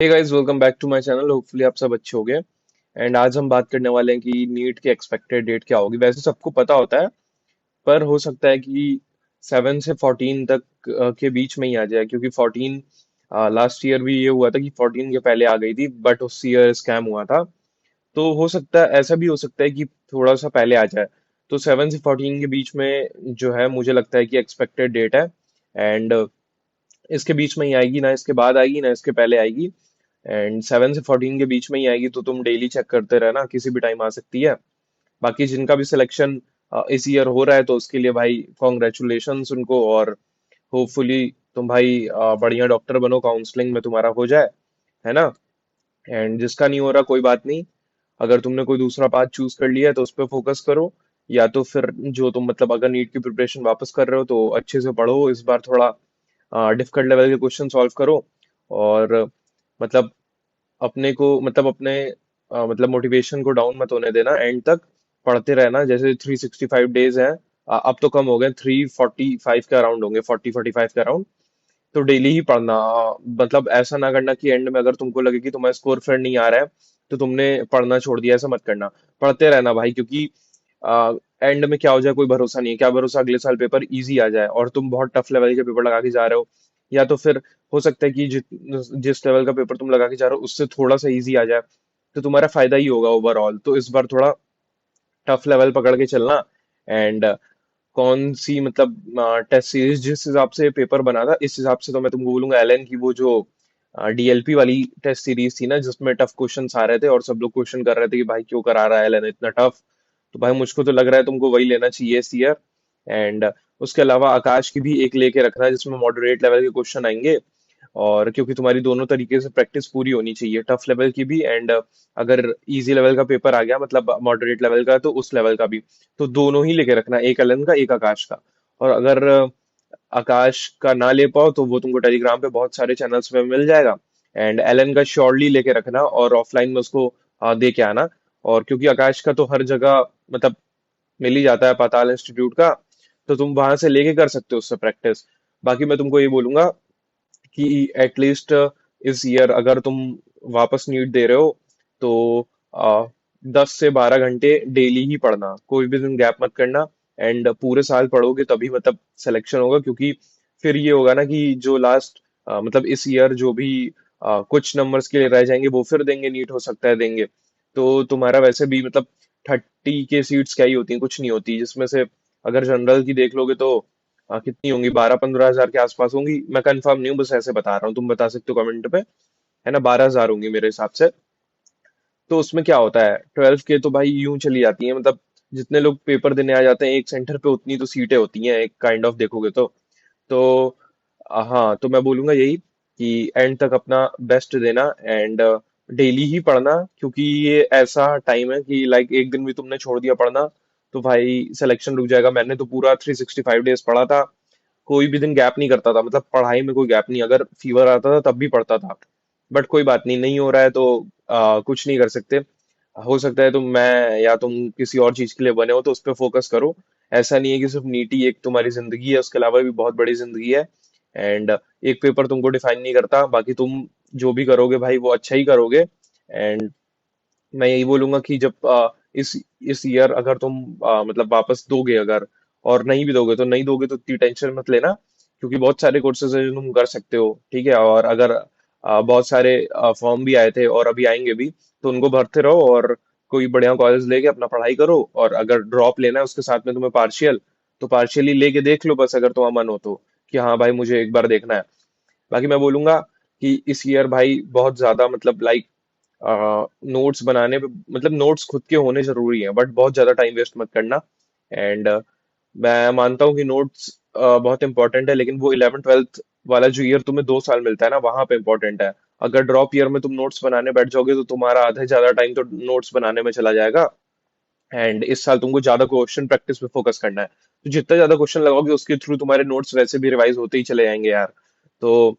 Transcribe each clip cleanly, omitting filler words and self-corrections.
Hey guys, welcome back to my channel. Hopefully आप सब अच्छे होंगे। एंड आज हम बात करने वाले हैं कि नीट की एक्सपेक्टेड डेट क्या होगी। वैसे सबको पता होता है, पर हो सकता है कि 7 से 14 तक के बीच में ही आ जाए, क्योंकि 14 लास्ट ईयर भी ये हुआ था कि 14 के पहले आ गई थी, बट उस ईयर स्कैम हुआ था। तो हो सकता है, ऐसा भी हो सकता है कि थोड़ा सा पहले आ जाए। तो 7 से 14 के बीच में जो है, मुझे लगता है कि एक्सपेक्टेड डेट है। एंड इसके बीच में ही आएगी, ना इसके बाद आएगी ना इसके पहले आएगी। एंड 7 से 14 के बीच में ही आएगी, तो तुम डेली चेक करते रहना, किसी भी टाइम आ सकती है। बाकी जिनका भी सिलेक्शन इस ईयर हो रहा है, तो उसके लिए भाई कॉन्ग्रेचुलेशंस उनको। और होपफुली तुम भाई बढ़िया डॉक्टर बनो, काउंसलिंग में तुम्हारा हो जाए, है ना। एंड जिसका नहीं हो रहा, कोई बात नहीं। अगर तुमने कोई दूसरा पाथ चूज कर लिया है तो उस पर फोकस करो। या तो फिर जो तुम मतलब अगर नीट की प्रिपरेशन वापस कर रहे हो तो अच्छे से पढ़ो, इस बार थोड़ा डिफिकल्ट लेवल के क्वेश्चन सॉल्व करो। और मतलब अपने को मतलब अपने मतलब मोटिवेशन को डाउन मत होने देना, एंड तक पढ़ते रहना। जैसे 365 डेज है, अब तो कम हो गए, 345 के अराउंड होंगे, 40-45 के अराउंड। तो डेली ही पढ़ना। मतलब ऐसा ना करना कि एंड में अगर तुमको लगे कि तुम्हारा स्कोर फिर नहीं आ रहा है तो तुमने पढ़ना छोड़ दिया, ऐसा मत करना। पढ़ते रहना भाई, क्योंकि एंड में क्या हो जाए कोई भरोसा नहीं है। क्या भरोसा अगले साल पेपर इजी आ जाए और तुम बहुत टफ लेवल के पेपर लगा के जा रहे हो। या तो फिर हो सकता है कि जिस लेवल का पेपर तुम लगा के जा रहे हो उससे थोड़ा सा इजी आ जाए, तो तुम्हारा फायदा ही होगा ओवरऑल। तो इस बार थोड़ा टफ लेवल पकड़ के चलना। एंड कौन सी मतलब टेस्ट सीरीज जिस हिसाब से पेपर बना था, इस हिसाब से तो मैं तुमको बोलूंगा एलएन की वो जो डीएलपी वाली टेस्ट सीरीज थी ना, जिसमें टफ क्वेश्चंस आ रहे थे और सब लोग क्वेश्चन कर रहे थे कि भाई क्यों करा रहा है एलएन इतना टफ। तो भाई मुझको तो लग रहा है तुमको वही लेना चाहिए इस ईयर। एंड उसके अलावा आकाश की भी एक लेके रखना, जिसमें मॉडरेट लेवल के क्वेश्चन आएंगे। और क्योंकि तुम्हारी दोनों तरीके से प्रैक्टिस पूरी होनी चाहिए, टफ लेवल की भी, एंड अगर इजी लेवल का पेपर आ गया मतलब मॉडरेट लेवल का, तो उस लेवल का भी। तो दोनों ही लेके रखना, एक एलन का एक आकाश का। और अगर आकाश का ना ले पाओ तो वो तुमको टेलीग्राम पे बहुत सारे चैनल्स पे मिल जाएगा। एंड एलन का श्योरली लेके रखना और ऑफलाइन में उसको दे के आना। और क्योंकि आकाश का तो हर जगह मतलब मिल ही जाता है, पाताल इंस्टीट्यूट का, तो तुम वहां से लेके कर सकते हो उससे प्रैक्टिस। बाकी मैं तुमको ये बोलूंगा कि एटलीस्ट इस ईयर अगर तुम वापस नीट दे रहे हो तो 10 से 12 घंटे डेली ही पढ़ना, कोई भी दिन गैप मत करना। एंड पूरे साल पढ़ोगे तभी मतलब सिलेक्शन होगा, क्योंकि फिर ये होगा ना कि जो लास्ट मतलब इस ईयर जो भी कुछ नंबर्स के लिए रह जाएंगे वो फिर देंगे, नीट हो सकता है देंगे। तो तुम्हारा वैसे भी मतलब 30 के सीट्स क्या ही होती हैं, कुछ नहीं होती, जिसमें से अगर जनरल की देख लोगे तो कितनी होंगी, 12-15 हजार के आसपास होंगी। मैं कंफर्म नहीं हूँ, बस ऐसे बता रहा हूँ, तुम बता सकते हो कमेंट पे, है ना। 12 हजार होंगी मेरे हिसाब से। तो उसमें क्या होता है, 12 के तो भाई यूं चली जाती है, मतलब जितने लोग पेपर देने आ जाते हैं एक सेंटर पे उतनी तो सीटें होती हैं, एक काइंड ऑफ देखोगे तो हाँ, तो मैं बोलूंगा यही कि एंड तक अपना बेस्ट देना। एंड डेली ही पढ़ना, क्योंकि ये ऐसा टाइम है कि लाइक एक दिन भी तुमने छोड़ दिया पढ़ना तो भाई सिलेक्शन रुक जाएगा। मैंने तो पूरा 365 डेज पढ़ा था, कोई भी दिन गैप नहीं करता था, मतलब पढ़ाई में कोई गैप नहीं, अगर फीवर आता था तब भी पढ़ता था। बट कोई बात नहीं, नहीं हो रहा है तो कुछ नहीं कर सकते। हो सकता है तुम मैं या तुम किसी और चीज के लिए बने हो तो उस पर फोकस करो। ऐसा नहीं है कि सिर्फ नीट ही एक तुम्हारी जिंदगी है, उसके अलावा भी बहुत बड़ी जिंदगी है। एंड एक पेपर तुमको डिफाइन नहीं करता, बाकी तुम जो भी करोगे भाई वो अच्छा ही करोगे। एंड मैं यही बोलूंगा कि जब इस ईयर अगर तुम मतलब वापस दोगे अगर, और नहीं भी दोगे तो नहीं दोगे तो इतनी टेंशन मत लेना, क्योंकि बहुत सारे कोर्सेज है जो तुम कर सकते हो, ठीक है। और अगर बहुत सारे फॉर्म भी आए थे और अभी आएंगे भी, तो उनको भरते रहो और कोई बढ़िया कॉलेज लेके अपना पढ़ाई करो। और अगर ड्रॉप लेना है उसके साथ में तुम्हें पार्शियल, तो पार्शियली लेके देख लो बस, अगर तुम्हारा मन हो तो, कि हाँ भाई मुझे एक बार देखना है। बाकी मैं बोलूंगा कि इस ईयर भाई बहुत ज्यादा मतलब लाइक नोट्स बनाने पे, मतलब नोट्स खुद के होने जरूरी हैं, बट बहुत ज्यादा टाइम वेस्ट मत करना। एंड मैं मानता हूँ कि नोट्स बहुत इंपॉर्टेंट है, लेकिन वो 11th-12th वाला जो ईयर तुम्हें 2 साल मिलता है ना, वहां पे इंपॉर्टेंट है। अगर ड्रॉप ईयर में तुम नोट्स बनाने बैठ जाओगे तो तुम्हारा आधे से ज्यादा टाइम तो नोट्स बनाने में चला जाएगा। एंड इस साल तुमको ज्यादा क्वेश्चन प्रैक्टिस पे फोकस करना है, तो जितना ज्यादा क्वेश्चन लगाओगे उसके थ्रू तुम्हारे नोट्स वैसे भी रिवाइज होते ही चले जाएंगे यार। तो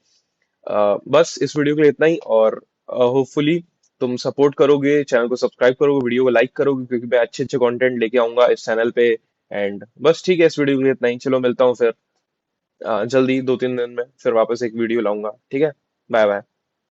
बस इस वीडियो के लिए इतना ही। और होपफुली तुम सपोर्ट करोगे, चैनल को सब्सक्राइब करोगे, वीडियो को लाइक करोगे, क्योंकि मैं अच्छे अच्छे कंटेंट लेके आऊंगा इस चैनल पे। एंड बस ठीक है, इस वीडियो के लिए इतना ही। चलो मिलता हूँ फिर जल्दी 2-3 दिन में फिर वापस एक वीडियो लाऊंगा, ठीक है। Bye bye.